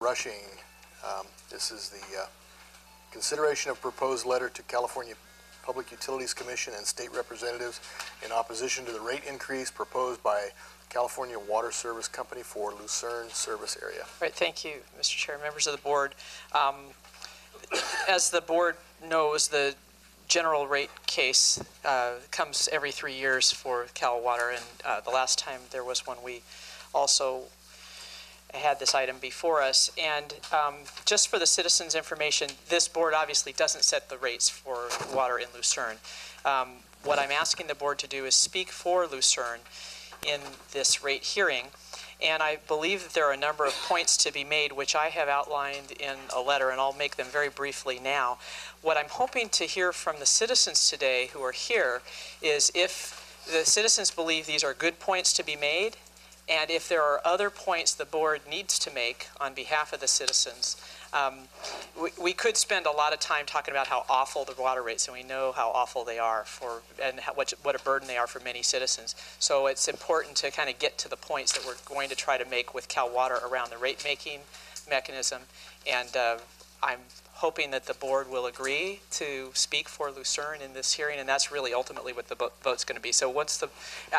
rushing. This is the consideration of proposed letter to California Public Utilities Commission and state representatives in opposition to the rate increase proposed by California Water Service Company for Lucerne service area. Right, thank you, Mr. Chair, members of the board. As the board knows, the general rate case comes every 3 years for Cal Water, and the last time there was one, we also had this item before us. And just for the citizens' information, this board obviously doesn't set the rates for water in Lucerne. What I'm asking the board to do is speak for Lucerne in this rate hearing. And I believe that there are a number of points to be made, which I have outlined in a letter, and I'll make them very briefly now. What I'm hoping to hear from the citizens today who are here is if the citizens believe these are good points to be made, and if there are other points the board needs to make on behalf of the citizens. We could spend a lot of time talking about how awful the water rates, and we know how awful they are and what a burden they are for many citizens. So it's important to kind of get to the points that we're going to try to make with Cal Water around the rate making mechanism. And I'm hoping that the board will agree to speak for Lucerne in this hearing, and that's really ultimately what the vote's going to be. So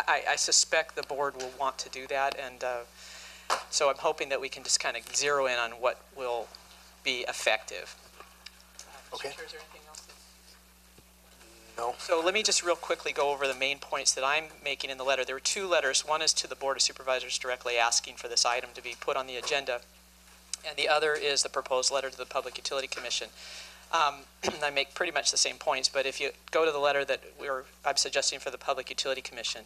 I suspect the board will want to do that, and so I'm hoping that we can just kind of zero in on what will be effective. Okay. Is there anything else? No. So let me just real quickly go over the main points that I'm making in the letter. There were two letters. One is to the Board of Supervisors directly asking for this item to be put on the agenda, and the other is the proposed letter to the Public Utility Commission. I make pretty much the same points, but if you go to the letter that I'm suggesting for the Public Utility Commission,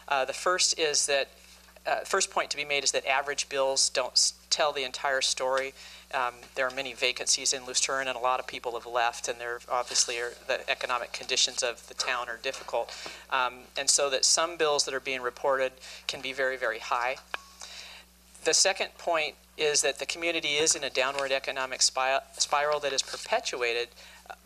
the first is that first point to be made is that average bills don't tell the entire story. There are many vacancies in Lucerne, and a lot of people have left, and there obviously the economic conditions of the town are difficult, and so that some bills that are being reported can be very, very high. The second point is that the community is in a downward economic spiral that is perpetuated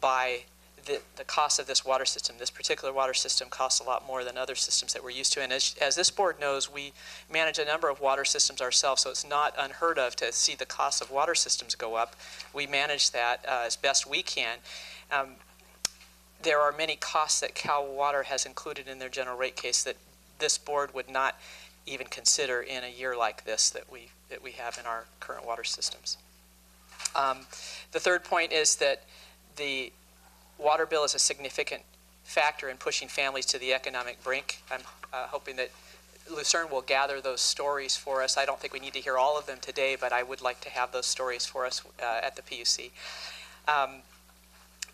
by the cost of this water system. This particular water system costs a lot more than other systems that we're used to. And as this board knows, we manage a number of water systems ourselves, so it's not unheard of to see the cost of water systems go up. We manage that as best we can. There are many costs that Cal Water has included in their general rate case that this board would not even consider in a year like this that we have in our current water systems. The third point is that the water bill is a significant factor in pushing families to the economic brink. I'm hoping that Lucerne will gather those stories for us. I don't think we need to hear all of them today, but I would like to have those stories for us at the PUC.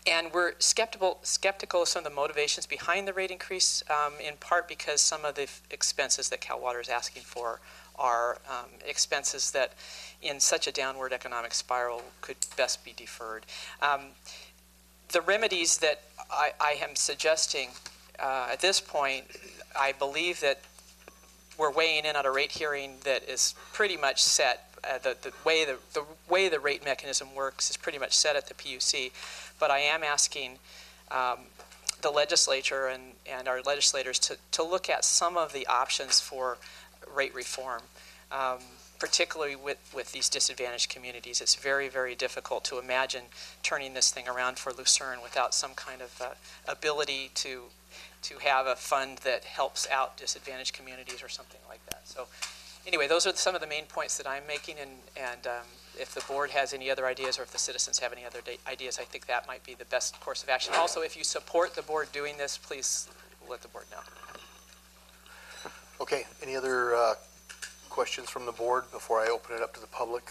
And we're skeptical of some of the motivations behind the rate increase, in part because some of the expenses that Cal Water is asking for are expenses that in such a downward economic spiral could best be deferred. The remedies that I am suggesting at this point, I believe that we're weighing in on a rate hearing that is pretty much set. The way the rate mechanism works is pretty much set at the PUC, but I am asking the legislature and our legislators to look at some of the options for rate reform, particularly with these disadvantaged communities. It's very, very difficult to imagine turning this thing around for Lucerne without some kind of ability to have a fund that helps out disadvantaged communities or something like that. So anyway, those are some of the main points that I'm making, and if the board has any other ideas or if the citizens have any other ideas, I think that might be the best course of action. Also, if you support the board doing this, please let the board know. Okay, any other questions from the board before I open it up to the public?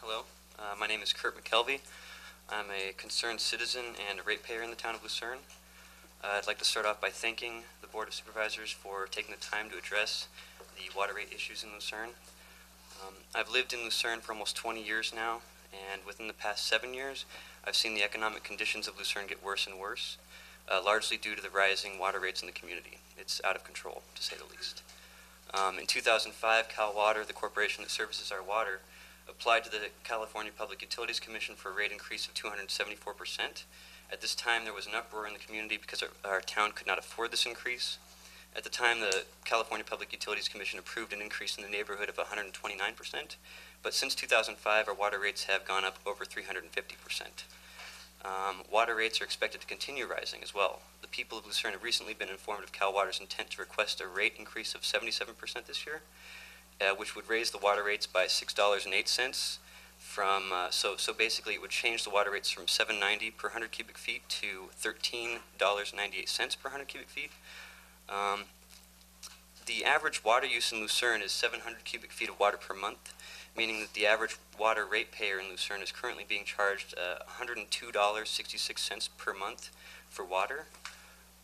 Hello, my name is Kurt McKelvey. I'm a concerned citizen and a ratepayer in the town of Lucerne. I'd like to start off by thanking the Board of Supervisors for taking the time to address the water rate issues in Lucerne. I've lived in Lucerne for almost 20 years now, and within the past 7 years, I've seen the economic conditions of Lucerne get worse and worse, largely due to the rising water rates in the community. It's out of control, to say the least. In 2005, Cal Water, the corporation that services our water, applied to the California Public Utilities Commission for a rate increase of 274%. At this time, there was an uproar in the community because our town could not afford this increase. At the time, the California Public Utilities Commission approved an increase in the neighborhood of 129%, but since 2005, our water rates have gone up over 350%. Water rates are expected to continue rising as well. The people of Lucerne have recently been informed of Cal Water's intent to request a rate increase of 77% this year, which would raise the water rates by $6.08 from, so basically it would change the water rates from $7.90 per 100 cubic feet to $13.98 per 100 cubic feet. The average water use in Lucerne is 700 cubic feet of water per month, meaning that the average water ratepayer in Lucerne is currently being charged $102.66 per month for water.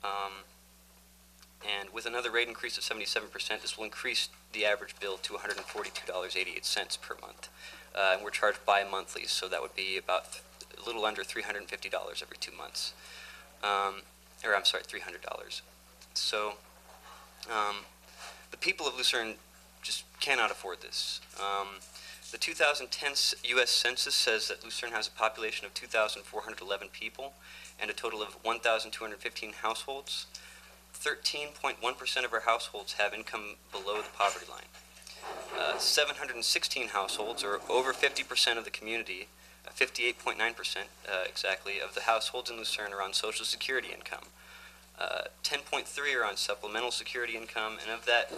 And with another rate increase of 77%, this will increase the average bill to $142.88 per month. And we're charged bi-monthly, so that would be about a little under $350 every 2 months. Or I'm sorry, $300. So the people of Lucerne just cannot afford this. The 2010 U.S. Census says that Lucerne has a population of 2,411 people and a total of 1,215 households. 13.1% of our households have income below the poverty line. 716 households, or over 50% of the community, 58.9% exactly, of the households in Lucerne are on Social Security income. 10.3 are on supplemental security income, and of that,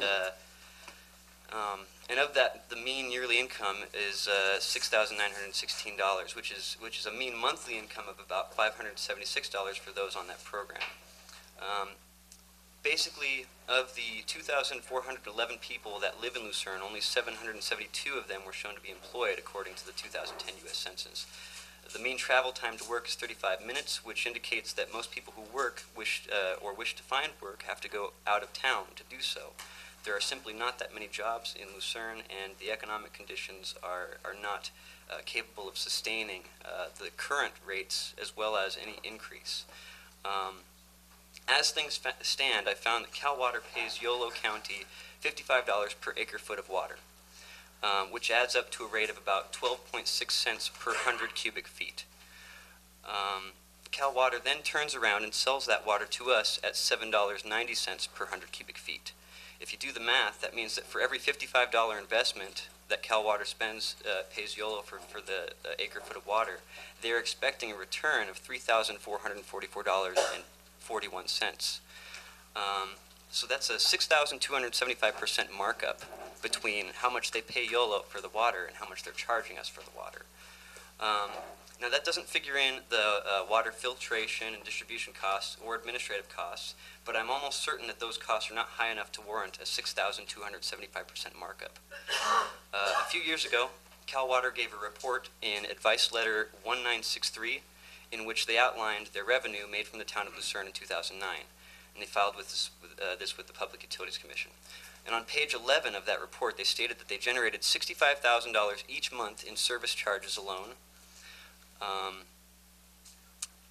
the mean yearly income is $6,916, which is a mean monthly income of about $576 for those on that program. Basically, of the 2,411 people that live in Lucerne, only 772 of them were shown to be employed, according to the 2010 U.S. Census. The mean travel time to work is 35 minutes, which indicates that most people who work wish to find work have to go out of town to do so. There are simply not that many jobs in Lucerne, and the economic conditions are not capable of sustaining the current rates as well as any increase. As things stand, I found that Cal Water pays Yolo County $55 per acre foot of water, which adds up to a rate of about 12.6 cents per 100 cubic feet. Cal Water then turns around and sells that water to us at $7.90 per 100 cubic feet. If you do the math, that means that for every $55 investment that Cal Water pays Yolo for the acre foot of water, they're expecting a return of $3,444.41. So that's a 6,275% markup between how much they pay Yolo for the water and how much they're charging us for the water. Now that doesn't figure in the water filtration and distribution costs or administrative costs, but I'm almost certain that those costs are not high enough to warrant a 6,275% markup. A few years ago, Cal Water gave a report in Advice Letter 1963 in which they outlined their revenue made from the town of Lucerne in 2009, and they filed this with the Public Utilities Commission. And on page 11 of that report, they stated that they generated $65,000 each month in service charges alone,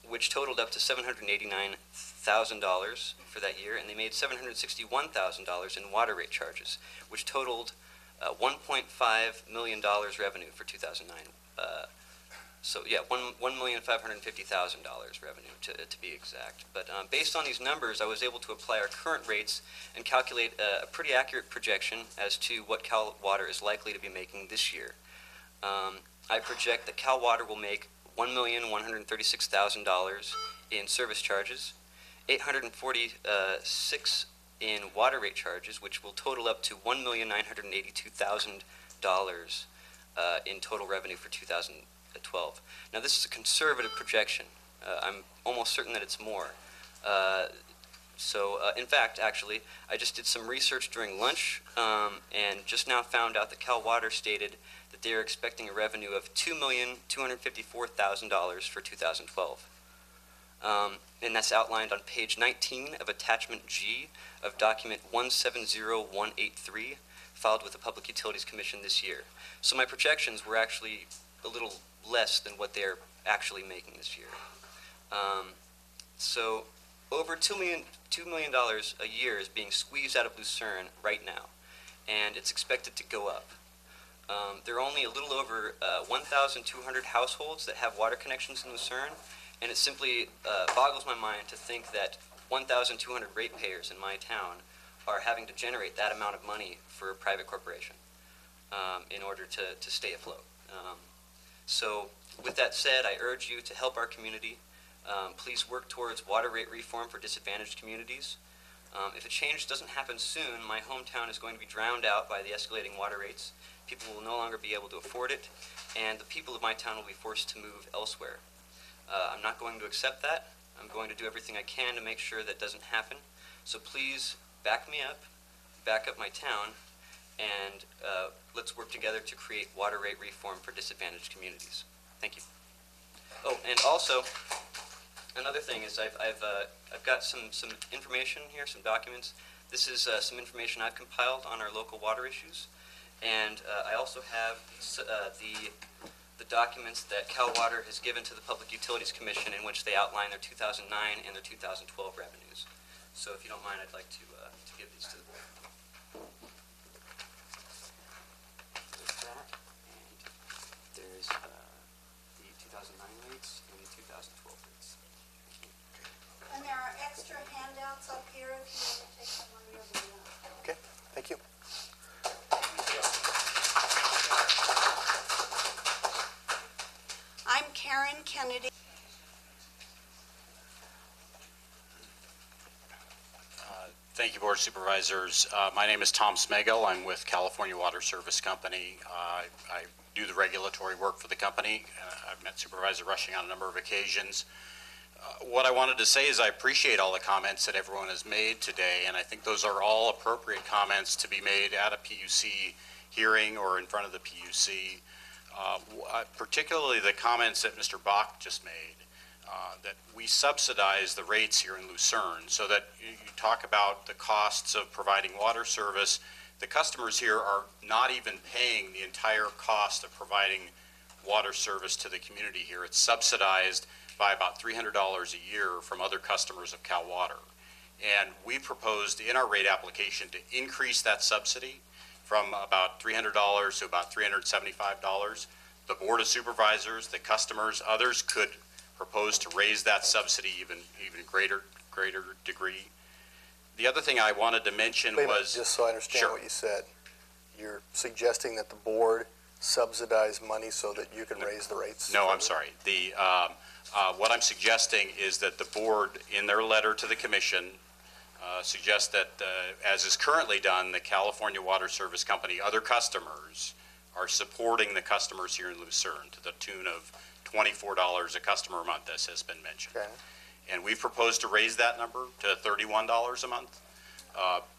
which totaled up to $789,000 for that year, and they made $761,000 in water rate charges, which totaled $1.5 million revenue for 2009. So yeah, $1,550,000 revenue to be exact. But based on these numbers, I was able to apply our current rates and calculate a pretty accurate projection as to what Cal Water is likely to be making this year. I project that Cal Water will make $1,136,000 in service charges, $846,000 in water rate charges, which will total up to $1,982,000 in total revenue for 2012. Now this is a conservative projection. I'm almost certain that it's more. In fact, actually, I just did some research during lunch and just now found out that Cal Water stated that they are expecting a revenue of $2,254,000 for 2012. And that's outlined on page 19 of attachment G of document 170183, filed with the Public Utilities Commission this year. So my projections were actually a little less than what they're actually making this year. So over $2 million a year is being squeezed out of Lucerne right now, and it's expected to go up. There are only a little over 1,200 households that have water connections in Lucerne, and it simply boggles my mind to think that 1,200 ratepayers in my town are having to generate that amount of money for a private corporation in order to stay afloat. So with that said, I urge you to help our community. Please work towards water rate reform for disadvantaged communities. If a change doesn't happen soon, my hometown is going to be drowned out by the escalating water rates. People will no longer be able to afford it, and the people of my town will be forced to move elsewhere. I'm not going to accept that. I'm going to do everything I can to make sure that doesn't happen. So please back me up, back up my town, and let's work together to create water rate reform for disadvantaged communities. Thank you. Oh, and also, another thing is I've got some information here, some documents. This is some information I've compiled on our local water issues, and I also have the documents that CalWater has given to the Public Utilities Commission, in which they outline their 2009 and their 2012 revenues. So if you don't mind, I'd like to give these to the board. There's that, and there's the 2009 rates and the 2012 rates. And there are extra handouts up here if you want to take them on your way. Okay, thank you. I'm Karen Kennedy. Thank you, Board of Supervisors. My name is Tom Smegel. I'm with California Water Service Company. I do the regulatory work for the company. I've met Supervisor Rushing on a number of occasions. What I wanted to say is I appreciate all the comments that everyone has made today, and I think those are all appropriate comments to be made at a PUC hearing or in front of the PUC. Particularly the comments that Mr. Bach just made, that we subsidize the rates here in Lucerne, so that you talk about the costs of providing water service. The customers here are not even paying the entire cost of providing water service to the community here. It's subsidized by about $300 a year from other customers of CalWater. And we proposed in our rate application to increase that subsidy from about $300 to about $375. The Board of Supervisors, the customers, others could propose to raise that subsidy even greater degree. The other thing I wanted to mention Wait a minute, was... just so I understand Sure. what you said, you're suggesting that the board subsidize money so that you can raise the rates? No, I'm sorry. What I'm suggesting is that the board, in their letter to the commission, suggests that, as is currently done, the California Water Service Company, other customers, are supporting the customers here in Lucerne to the tune of $24 a customer a month, as has been mentioned. Okay. And we've proposed to raise that number to $31 a month.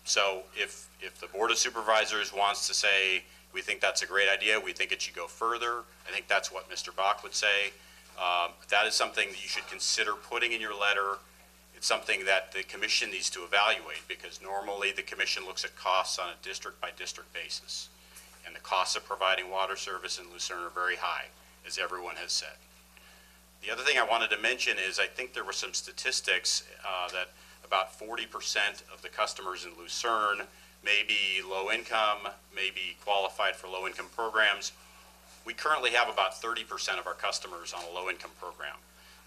So if the Board of Supervisors wants to say, we think that's a great idea, we think it should go further, I think that's what Mr. Bach would say. That is something that you should consider putting in your letter. It's something that the commission needs to evaluate, because normally the commission looks at costs on a district-by-district basis. And the costs of providing water service in Lucerne are very high, as everyone has said. The other thing I wanted to mention is I think there were some statistics that about 40% of the customers in Lucerne may be low income, may be qualified for low income programs. We currently have about 30% of our customers on a low income program.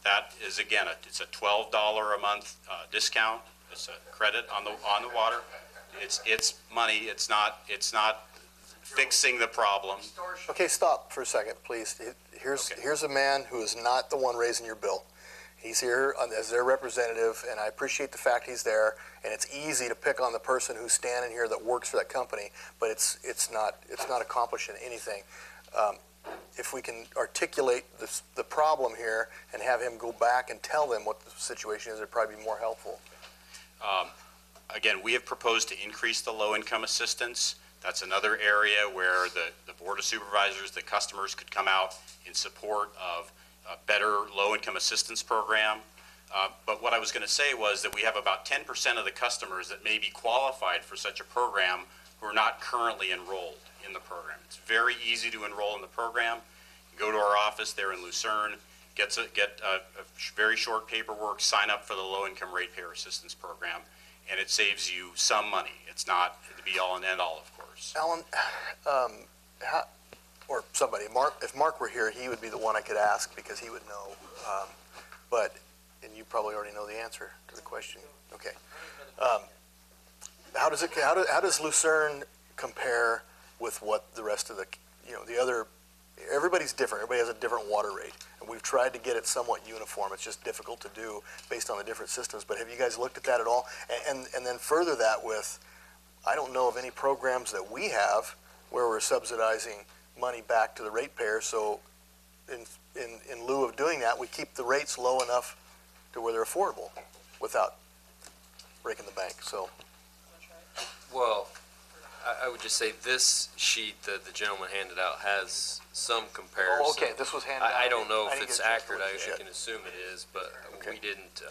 That is, again, it's a $12 a month discount. It's a credit on the water. It's money. It's not fixing the problem. Okay, stop for a second, please. Here's a man who is not the one raising your bill. He's here as their representative, and I appreciate the fact he's there. And it's easy to pick on the person who's standing here that works for that company, but it's not accomplishing anything. If we can articulate the problem here and have him go back and tell them what the situation is, it'd probably be more helpful. Again, we have proposed to increase the low-income assistance. That's another area where the Board of Supervisors, the customers, could come out in support of a better low-income assistance program. But what I was going to say was that we have about 10% of the customers that may be qualified for such a program who are not currently enrolled in the program. It's very easy to enroll in the program. You go to our office there in Lucerne, get a very short paperwork, sign up for the low-income ratepayer assistance program, and it saves you some money. It's not the be-all and end-all, of course. Alan, or somebody, if Mark were here, he would be the one I could ask because he would know. And you probably already know the answer to the question. Okay. how does Lucerne compare with what the rest of the, the other, everybody's different. Everybody has a different water rate. And we've tried to get it somewhat uniform. It's just difficult to do based on the different systems. But have you guys looked at that at all? And then further that with, I don't know of any programs that we have where we're subsidizing money back to the ratepayer. So in lieu of doing that, we keep the rates low enough to where they're affordable without breaking the bank. So. Well, I would just say this sheet that the gentleman handed out has some comparison. Oh, okay, this was handed out. I don't know I if didn't it's get a chance to accurate. look at this I yet. can assume it is, but Okay. we didn't,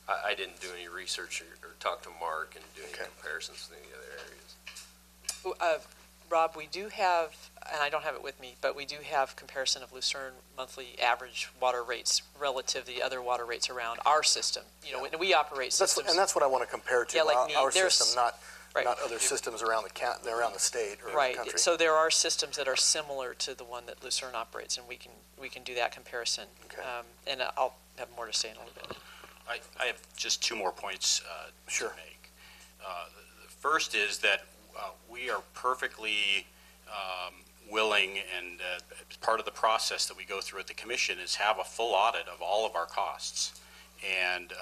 I didn't do any research or talk to Mark and do any Okay. comparisons with any other areas. Rob, we do have, and I don't have it with me, but we do have comparison of Lucerne monthly average water rates relative to the other water rates around our system. When we operate systems. And that's what I want to compare to, Yeah, like our there's- system, not right. other systems around the state or the Right, country. so there are systems that are similar to the one that Lucerne operates, and we can do that comparison. Okay. And I'll have more to say in a little bit. I have just two more points Sure. to make. The first is that we are perfectly willing, and part of the process that we go through at the commission is have a full audit of all of our costs. And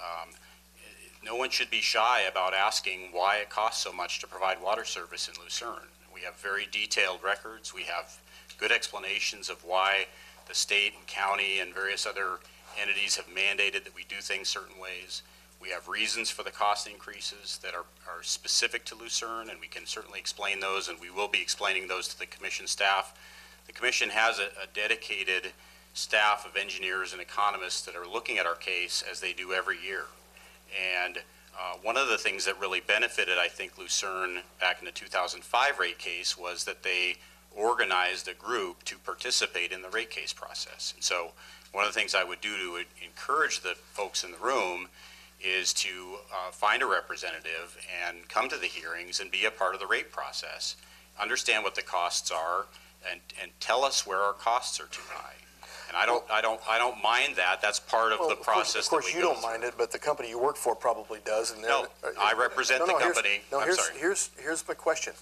no one should be shy about asking why it costs so much to provide water service in Lucerne. We have very detailed records. We have good explanations of why the state and county and various other entities have mandated that we do things certain ways. We have reasons for the cost increases that are specific to Lucerne, and we can certainly explain those, and we will be explaining those to the commission staff. The commission has a dedicated staff of engineers and economists that are looking at our case as they do every year. And one of the things that really benefited, I think, Lucerne back in the 2005 rate case was that they organized a group to participate in the rate case process. And so one of the things I would do to encourage the folks in the room is to find a representative and come to the hearings and be a part of the rate process, understand what the costs are, and tell us where our costs are too high. And I don't mind that. That's part of the process. Of course, that we you go don't through. mind it, but the company you work for probably does. And No, I represent the company. I'm sorry. Here's my question.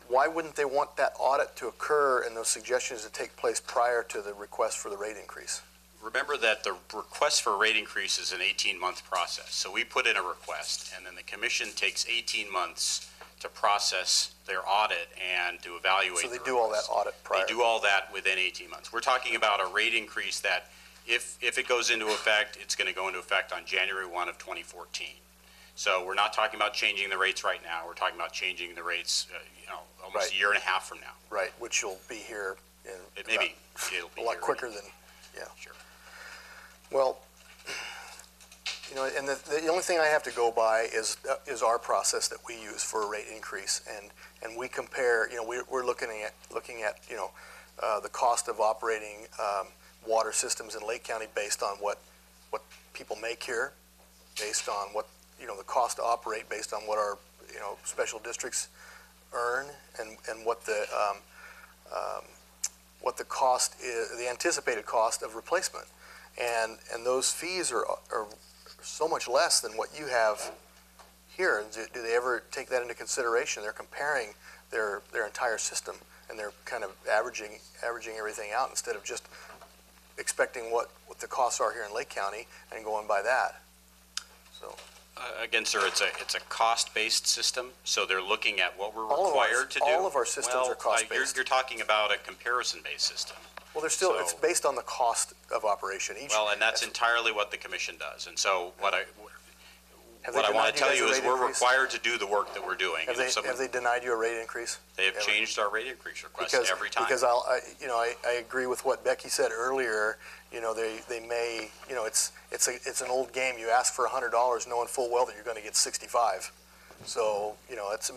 Why wouldn't they want that audit to occur and those suggestions to take place prior to the request for the rate increase? Remember that the request for a rate increase is an 18-month process. So we put in a request, and then the commission takes 18 months to process their audit and to evaluate. So they the do all that request. audit prior? They do all that within 18 months. We're talking about a rate increase that if it goes into effect, it's going to go into effect on January 1 of 2014. So we're not talking about changing the rates right now. We're talking about changing the rates, almost Right. a year and a half from now. Right, which will be here in It'll be a lot here quicker in- than, yeah. Sure. Well, and the only thing I have to go by is our process that we use for a rate increase, and we compare. We're looking at the cost of operating water systems in Lake County based on what people make here, based on what the cost to operate, based on what our special districts earn, and what the cost is, the anticipated cost of replacement. And those fees are so much less than what you have here. Do they ever take that into consideration? They're comparing their entire system, and they're kind of averaging everything out instead of just expecting what the costs are here in Lake County and going by that. So Again, sir, it's a cost-based system, so they're looking at what we're All of ours- required to do. all of our systems Well, are cost-based. You're talking about a comparison-based system. well, they're still So- it's based on the cost of operation. Well, and that's entirely what the commission does. And so what I Have they want denied to you tell guys you a is rate we're increase? required to do the work that we're doing. Have And if they denied you a rate increase? they have ever? changed our rate increase request Because every time. because I agree with what Becky said earlier. They may it's an old game. You ask for $100, knowing full well that you're going to get 65. So that's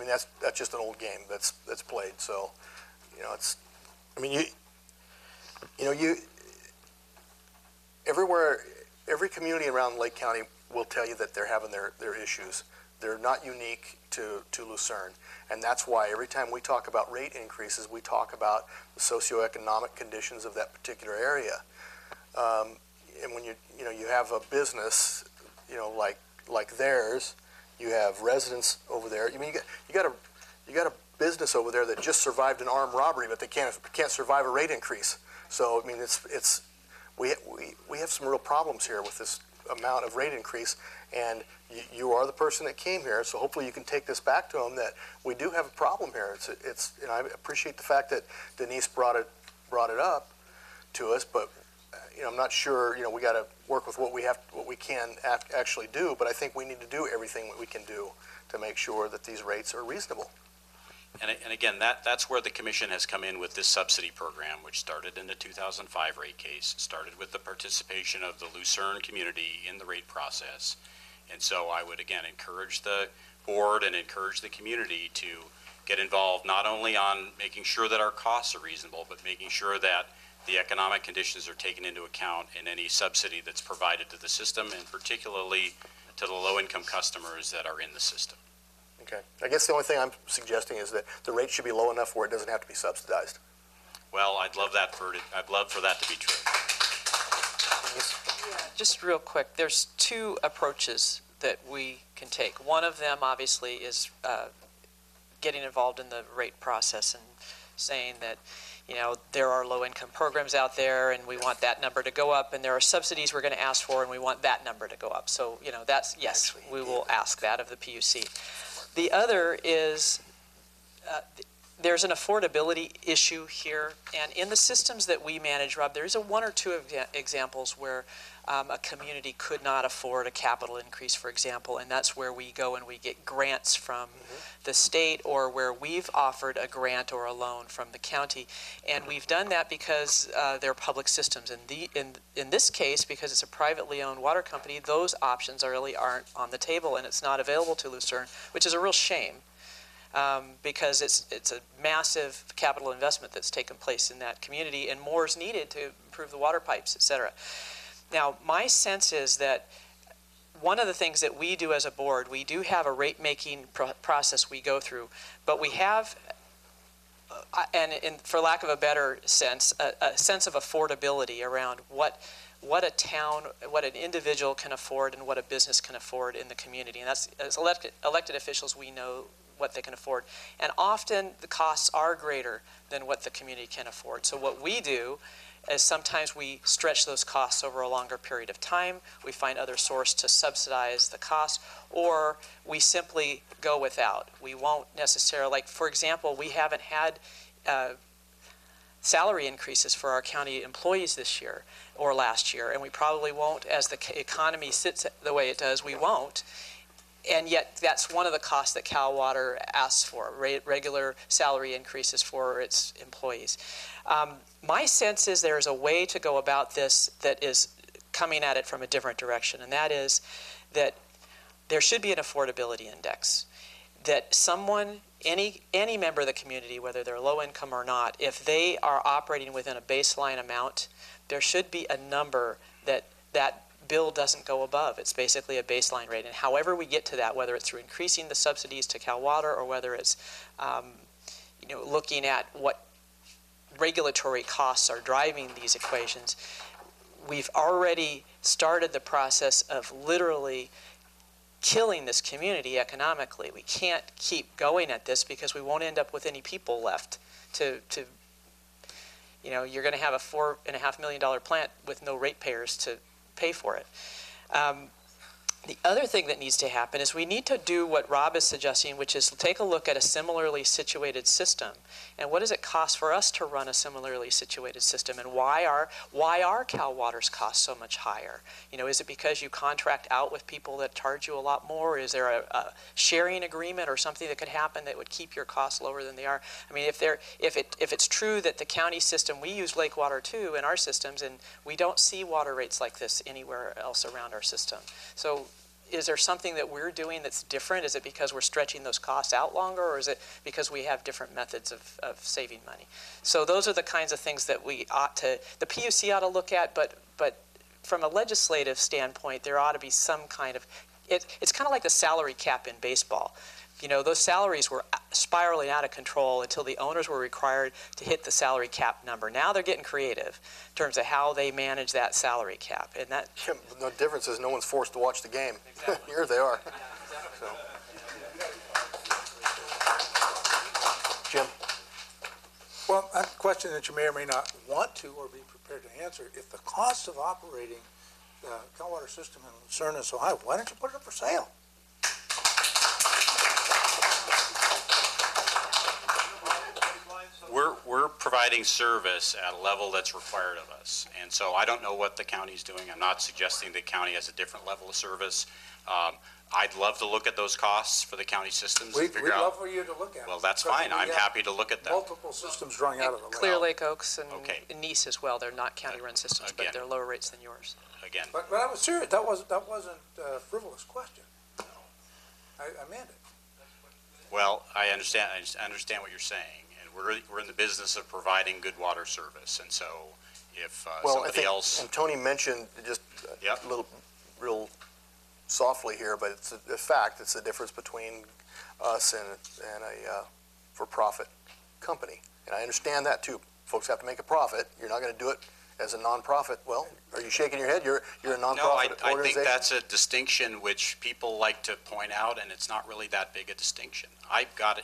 just an old game that's played. So every community around Lake County will tell you that they're having their issues. They're not unique to Lucerne. And that's why every time we talk about rate increases, we talk about the socioeconomic conditions of that particular area. And when you have a business, like theirs, You have residents over there. I mean, you got a business over there that just survived an armed robbery, but they can't survive a rate increase. So I mean, we have some real problems here with this amount of rate increase, and you are the person that came here, so hopefully you can take this back to them that we do have a problem here. And I appreciate the fact that Denise brought it up to us, but I'm not sure. We got to work with what we can actually do, but I think we need to do everything that we can do to make sure that these rates are reasonable. And again, that's where the commission has come in with this subsidy program, which started in the 2005 rate case, started with the participation of the Lucerne community in the rate process. And so I would, again, encourage the board and encourage the community to get involved not only on making sure that our costs are reasonable, but making sure that the economic conditions are taken into account in any subsidy that's provided to the system, and particularly to the low-income customers that are in the system. Okay. I guess the only thing I'm suggesting is that the rate should be low enough where it doesn't have to be subsidized. Well, I'd love for that to be true. Yeah, just real quick, there's two approaches that we can take. One of them, obviously, is getting involved in the rate process and saying that, there are low-income programs out there, and we want that number to go up, and there are subsidies we're going to ask for, and we want that number to go up. So, that's, yes, we will ask that of the PUC. The other is there's an affordability issue here, and in the systems that we manage, Rob, there's one or two examples where a community could not afford a capital increase, for example, and that's where we go and we get grants from the state, or where we've offered a grant or a loan from the county, and we've done that because they're public systems. And in this case, because it's a privately owned water company, those options really aren't on the table, and it's not available to Lucerne, which is a real shame. Because it's a massive capital investment that's taken place in that community, and more is needed to improve the water pipes, et cetera. Now, my sense is that one of the things that we do as a board, we do have a rate-making process we go through, but we have, for lack of a better sense, a sense of affordability around what a town, what an individual can afford and what a business can afford in the community. And that's, as elected officials, we know what they can afford. And often the costs are greater than what the community can afford. So what we do is sometimes we stretch those costs over a longer period of time. We find other source to subsidize the cost, or we simply go without. We won't necessarily, like for example, we haven't had salary increases for our county employees this year or last year, and we probably won't as the economy sits the way it does, we won't. And yet that's one of the costs that CalWater asks for, regular salary increases for its employees. My sense is there's a way to go about this that is coming at it from a different direction, and that is that there should be an affordability index. That someone, any member of the community, whether they're low income or not, if they are operating within a baseline amount, there should be a number that bill doesn't go above. It's basically a baseline rate. And however we get to that, whether it's through increasing the subsidies to CalWater or whether it's looking at what regulatory costs are driving these equations, we've already started the process of literally killing this community economically. We can't keep going at this because we won't end up with any people left to you're going to have a $4.5 million plant with no ratepayers to pay for it. The other thing that needs to happen is we need to do what Rob is suggesting, which is take a look at a similarly situated system. And what does it cost for us to run a similarly situated system? And why are CalWater's costs so much higher? Is it because you contract out with people that charge you a lot more? Is there a sharing agreement or something that could happen that would keep your costs lower than they are? I mean, if it's true that the county system, we use lake water too in our systems, and we don't see water rates like this anywhere else around our system. So is there something that we're doing that's different? Is it because we're stretching those costs out longer, or is it because we have different methods of saving money? So those are the kinds of things that the PUC ought to look at, but from a legislative standpoint, there ought to be some kind of, it's kind of like the salary cap in baseball. those salaries were spiraling out of control until the owners were required to hit the salary cap number. Now they're getting creative in terms of how they manage that salary cap. And that The difference is no one's forced to watch the game. Exactly. Here they are. So. Jim? Well, a question that you may or may not want to or be prepared to answer. If the cost of operating the CalWater system in Lucerne is so high, why don't you put it up for sale? We're providing service at a level that's required of us. And so I don't know what the county's doing. I'm not suggesting the county has a different level of service. I'd love to look at those costs for the county systems and We'd figure out. love for you to look at it. Well, that's Because fine. we I'm have happy to look at that. multiple systems running out of the Clear well. Lake Oaks and Okay. Nice as well, they're not county-run systems, but Again. they're lower rates than yours. Again, But I was serious. That wasn't a frivolous question. I meant it. well, I understand what you're saying. And we're in the business of providing good water service. And so if Well, I somebody think, else. and Tony mentioned just Yep. a little, real softly here, but it's a fact. It's the difference between us and a for-profit company. And I understand that too. Folks have to make a profit. You're not going to do it as a nonprofit. Well, are you shaking your head? You're a nonprofit No, I organization. think that's a distinction which people like to point out, and it's not really that big a distinction. I've got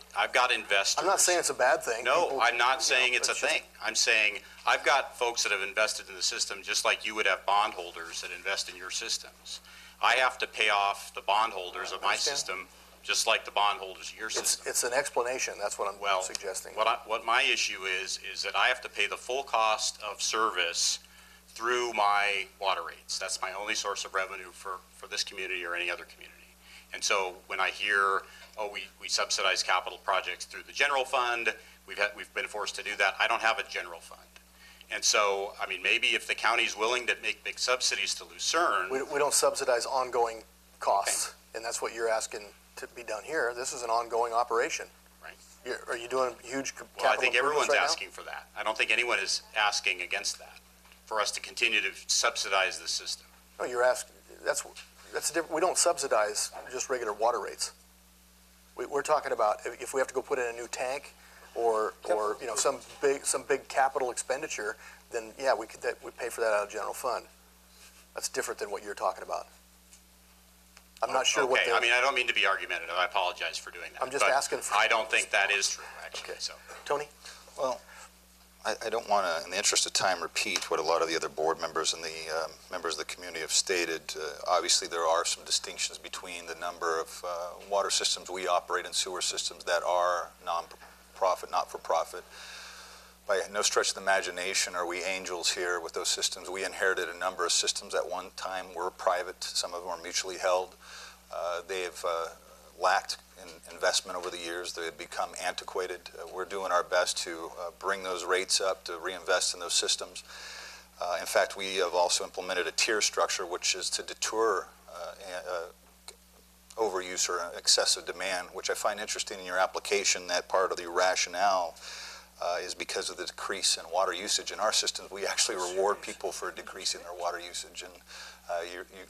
investors. I'm not saying it's a bad thing. No, People- I'm not saying it's a it's just- thing. I'm saying I've got folks that have invested in the system just like you would have bondholders that invest in your systems. I have to pay off the bondholders of my understand. system just like the bondholders of your system. It's an explanation. That's what I'm Well, suggesting. what my issue is that I have to pay the full cost of service through my water rates. That's my only source of revenue for this community or any other community. And so when I hear, oh, we subsidize capital projects through the general fund, we've been forced to do that. I don't have a general fund. And so, I mean, maybe if the county's willing to make big subsidies to Lucerne. We don't subsidize ongoing costs, and that's what you're asking to be done here. This is an ongoing operation. Right. Are you doing huge capital Well, I think everyone's improvements right now? asking for that. I don't think anyone is asking against that, for us to continue to subsidize the system. No, you're asking, that's different. We don't subsidize just regular water rates. We're talking about if we have to go put in a new tank or some big capital expenditure, then yeah, we pay for that out of general fund. That's different than what you're talking about. I'm not sure what Okay, the. I mean, I don't mean to be argumentative. I apologize for doing that. I'm just but asking for- I don't think that is true, actually, Okay. so. Tony? Well, I don't want to, in the interest of time, repeat what a lot of the other board members and the members of the community have stated. Obviously, there are some distinctions between the number of water systems we operate and sewer systems that are non-profit, not-for-profit. By no stretch of the imagination are we angels here with those systems. We inherited a number of systems at one time were private. Some of them are mutually held. They have lacked investment over the years. They have become antiquated. We're doing our best to bring those rates up, to reinvest in those systems. In fact, we have also implemented a tier structure, which is to deter overuse or excessive demand, which I find interesting in your application. That part of the rationale is because of the decrease in water usage in our systems. We actually reward people for decreasing their water usage, and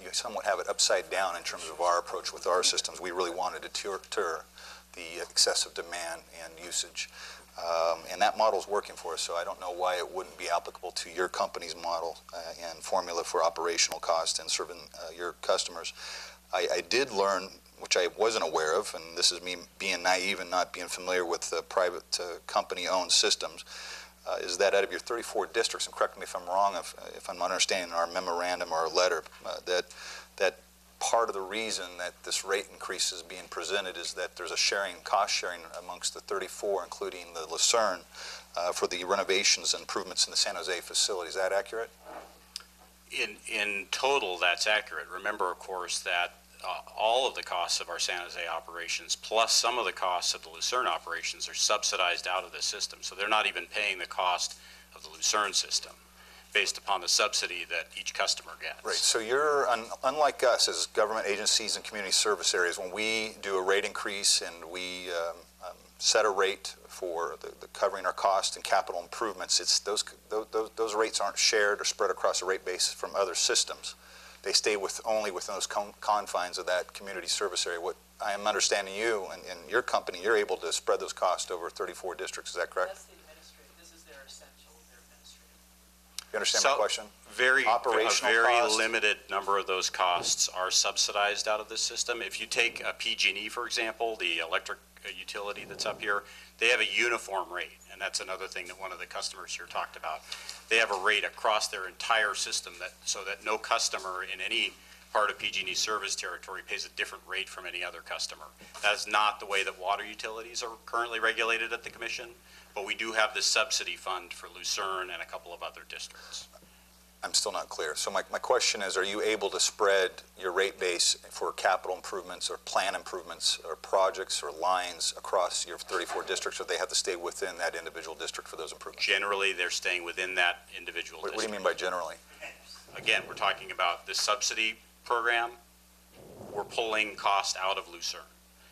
you somewhat have it upside down in terms of our approach with our systems. We really wanted to deter the excessive demand and usage, and that model is working for us, so I don't know why it wouldn't be applicable to your company's model and formula for operational cost and serving your customers. I did learn, which I wasn't aware of, and this is me being naive and not being familiar with private company-owned systems, is that out of your 34 districts, and correct me if I'm wrong, if I'm not understanding our memorandum or our letter, that part of the reason that this rate increase is being presented is that there's a cost sharing amongst the 34, including the Lucerne, for the renovations and improvements in the San Jose facility. Is that accurate? In total, that's accurate. Remember, of course, that all of the costs of our San Jose operations, plus some of the costs of the Lucerne operations, are subsidized out of the system. So they're not even paying the cost of the Lucerne system based upon the subsidy that each customer gets. Right. So you're, unlike us as government agencies and community service areas, when we do a rate increase and we set a rate for the covering our cost and capital improvements, it's those rates aren't shared or spread across a rate base from other systems. They stay only within those confines of that community service area. What I am understanding you and your company, you're able to spread those costs over 34 districts, is that correct? That's the administrative. This is their essential, their administrative. You understand my question? A very costs? limited number of those costs are subsidized out of this system. If you take a PG&E, for example, the electric utility that's up here, they have a uniform rate, and that's another thing that one of the customers here talked about. They have a rate across their entire system so that no customer in any part of PG&E service territory pays a different rate from any other customer. That is not the way that water utilities are currently regulated at the Commission, but we do have this subsidy fund for Lucerne and a couple of other districts. I'm still not clear. So my question is, are you able to spread your rate base for capital improvements or plan improvements or projects or lines across your 34 districts, or they have to stay within that individual district for those improvements? Generally, they're staying within that individual What do district. you mean by generally? Again, we're talking about the subsidy program. We're pulling cost out of Lucerne.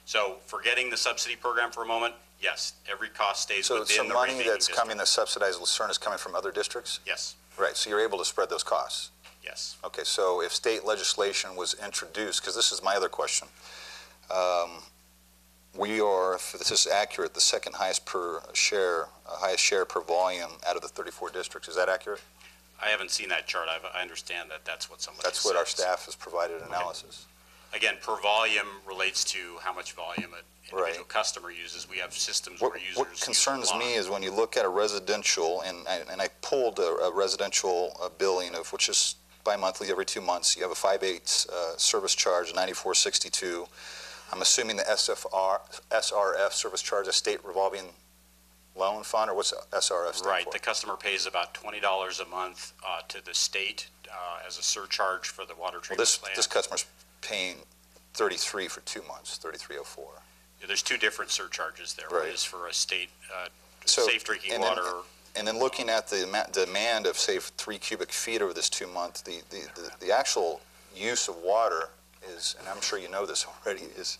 So forgetting the subsidy program for a moment, yes, every cost stays So within some the money rate-making that's district. coming to subsidize Lucerne is coming from other districts? Yes, Right, so you're able to spread those costs? yes. Okay, so if state legislation was introduced, because this is my other question, we are, if this is accurate, the second highest highest share per volume out of the 34 districts. Is that accurate? I haven't seen that chart. I understand that that's what somebody That's what our says. staff has provided analysis. Again, per volume relates to how much volume an individual Right. customer uses. We have systems What where users what use concerns a lot. me is when you look at a residential, and I pulled a residential billing of, which is bi-monthly every 2 months. You have a 5/8 service charge, 94.62. I'm assuming the SRF service charge, a state revolving loan fund, or what's SRF stand Right, for? the customer pays about $20 a month to the state as a surcharge for the water Well, treatment this plant. customer's paying 33 for 2 months, 33.04. Yeah, there's two different surcharges there. Right. One is for a state So, safe drinking and then- water. And then looking at the demand of, say, 3 cubic feet over this 2 month, the actual use of water is, and I'm sure you know this already, is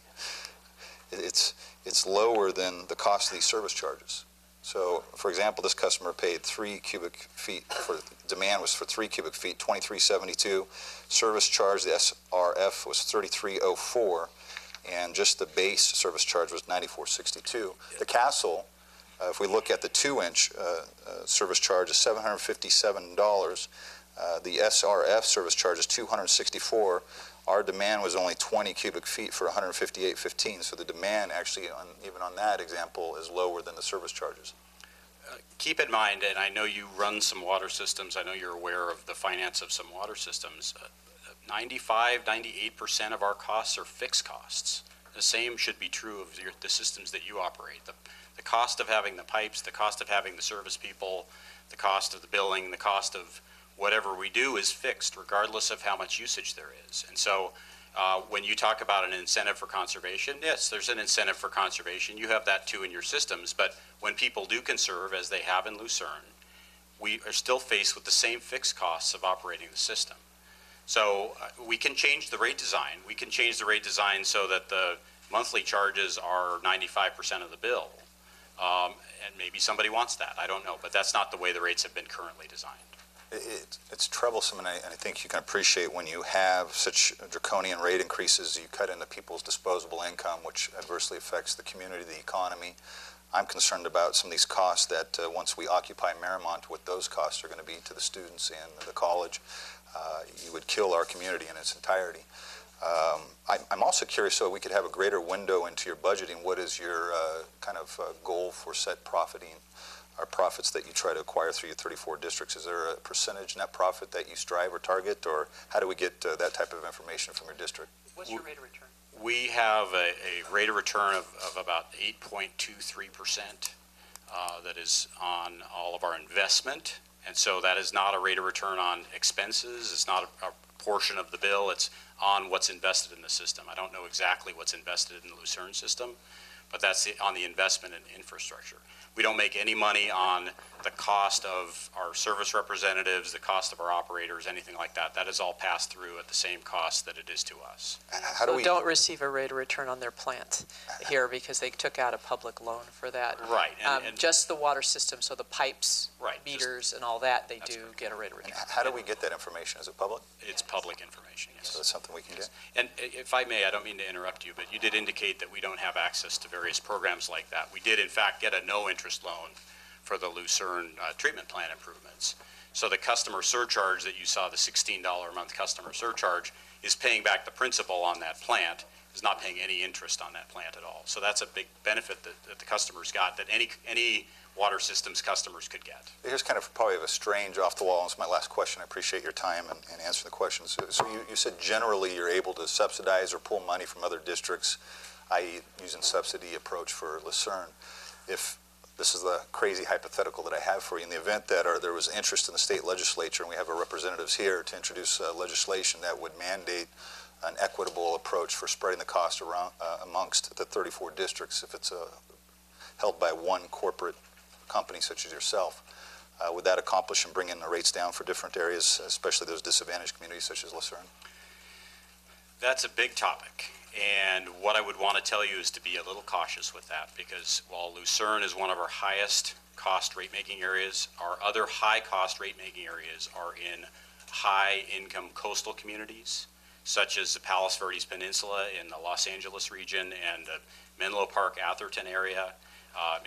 it's lower than the cost of these service charges. So, for example, this customer paid 3 cubic feet for, demand was for 3 cubic feet, 23.72. Service charge, the SRF, was 33.04, and just the base service charge was 94.62. The Castle, if we look at the 2-inch service charge, is $757. The SRF service charge is $264. Our demand was only 20 cubic feet for $158.15. So the demand actually, even on that example, is lower than the service charges. Keep in mind, and I know you run some water systems, I know you're aware of the finance of some water systems, 98% of our costs are fixed costs. The same should be true of the systems that you operate. The cost of having the pipes, the cost of having the service people, the cost of the billing, the cost of whatever we do is fixed regardless of how much usage there is. And so when you talk about an incentive for conservation, yes, there's an incentive for conservation. You have that too in your systems. But when people do conserve, as they have in Lucerne, we are still faced with the same fixed costs of operating the system. So we can change the rate design. We can change the rate design so that the monthly charges are 95% of the bill. And maybe somebody wants that. I don't know. But that's not the way the rates have been currently designed. It's troublesome, and I think you can appreciate when you have such draconian rate increases, you cut into people's disposable income, which adversely affects the community, the economy. I'm concerned about some of these costs that once we occupy Marymount, what those costs are going to be to the students and the college. You would kill our community in its entirety. I'm also curious, so we could have a greater window into your budgeting. What is your kind of goal for set profiting, or profits that you try to acquire through your 34 districts? Is there a percentage net profit that you strive or target, or how do we get that type of information from your district? What's your rate of return? We have a rate of return of about 8.23% that is on all of our investment. And so that is not a rate of return on expenses. It's not a portion of the bill. It's on what's invested in the system. I don't know exactly what's invested in the Lucerne system, but that's on the investment in infrastructure. We don't make any money on the cost of our service representatives, the cost of our operators, anything like that. That is all passed through at the same cost that it is to us. How do So we, don't receive a rate of return on their plant here because they took out a public loan for that. Right. And Just the water system, so the pipes, Right, meters, and all that, they That's do correct. get a rate of return. how do we get that information? Is it public? it's public information, yes. So that's something we can get? And if I may, I don't mean to interrupt you, but you did indicate that we don't have access to various programs like that. We did, in fact, get a no-interest loan for the Lucerne treatment plant improvements. So the customer surcharge that you saw, the $16 a month customer surcharge, is paying back the principal on that plant, is not paying any interest on that plant at all. So that's a big benefit that the customers got, that any water systems customers could get. Here's kind of probably a strange off-the-wall, this is my last question. I appreciate your time and answering the questions. So you said generally you're able to subsidize or pull money from other districts, i.e. using subsidy approach for Lucerne. If this is the crazy hypothetical that I have for you, in the event that there was interest in the state legislature, and we have our representatives here to introduce legislation that would mandate an equitable approach for spreading the cost around amongst the 34 districts, if it's held by one corporate company such as yourself, would that accomplish and bring in the rates down for different areas, especially those disadvantaged communities such as Lucerne? That's a big topic. And what I would want to tell you is to be a little cautious with that, because while Lucerne is one of our highest cost rate-making areas, our other high-cost rate-making areas are in high-income coastal communities, such as the Palos Verdes Peninsula in the Los Angeles region and the Menlo Park, Atherton area,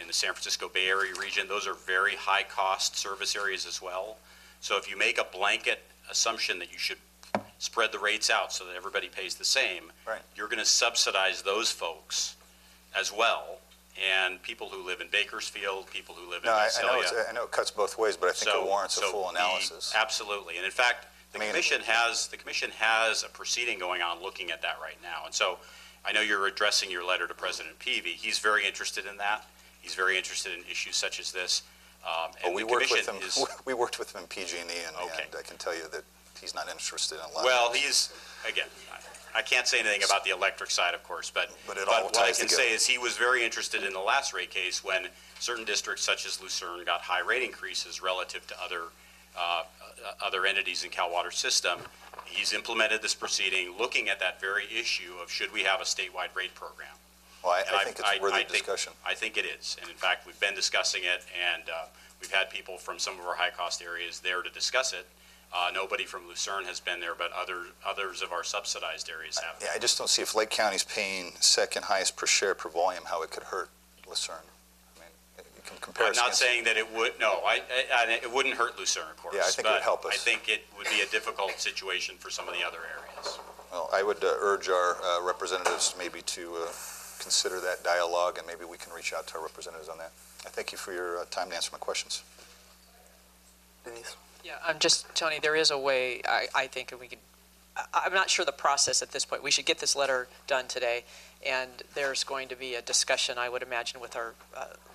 in the San Francisco Bay Area region. Those are very high-cost service areas as well. So if you make a blanket assumption that you should spread the rates out so that everybody pays the same, right, you're going to subsidize those folks as well, and people who live in Bakersfield, people who live in Visalia. I know it cuts both ways, but I think it warrants a full analysis. Absolutely, and in fact, the commission has a proceeding going on looking at that right now. And so I know you're addressing your letter to President Peavy. He's very interested in that. He's very interested in issues such as this. Well, we worked with him. We worked with him in PG&E, and I can tell you that he's not interested in a lot. Well, he's, again, I can't say anything about the electric side, of course, but what I can say is he was very interested in the last rate case when certain districts such as Lucerne got high rate increases relative to other entities in CalWater's system. He's implemented this proceeding looking at that very issue of should we have a statewide rate program. Well, I think it's worthy discussion. I think it is, and in fact, we've been discussing it, and we've had people from some of our high-cost areas there to discuss it. Nobody from Lucerne has been there, but others of our subsidized areas have. Yeah, I just don't see if Lake County's paying second highest per share per volume, how it could hurt Lucerne. I mean, you can compare. I'm not saying that it would. No, it wouldn't hurt Lucerne, of course. Yeah, I think it would help us. I think it would be a difficult situation for some of the other areas. Well, I would urge our representatives maybe to consider that dialogue, and maybe we can reach out to our representatives on that. I thank you for your time to answer my questions. Denise? Yeah, Tony, there is a way, I think, and we could, I'm not sure the process at this point. We should get this letter done today, and there's going to be a discussion, I would imagine, with our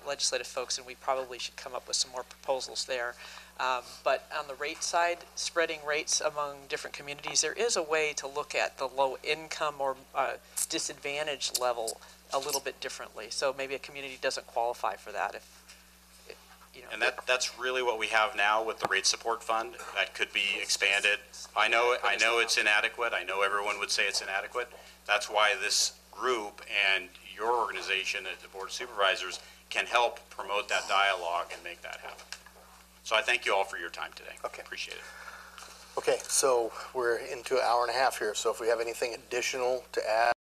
legislative folks, and we probably should come up with some more proposals there. But on the rate side, spreading rates among different communities, there is a way to look at the low income or disadvantaged level a little bit differently. So maybe a community doesn't qualify for that if you know. And that's really what we have now with the rate support fund. That could be expanded. I know it's inadequate. I know everyone would say it's inadequate. That's why this group and your organization at the Board of Supervisors can help promote that dialogue and make that happen. So I thank you all for your time today. Okay. Appreciate it. Okay, so we're into an hour and a half here, so if we have anything additional to add.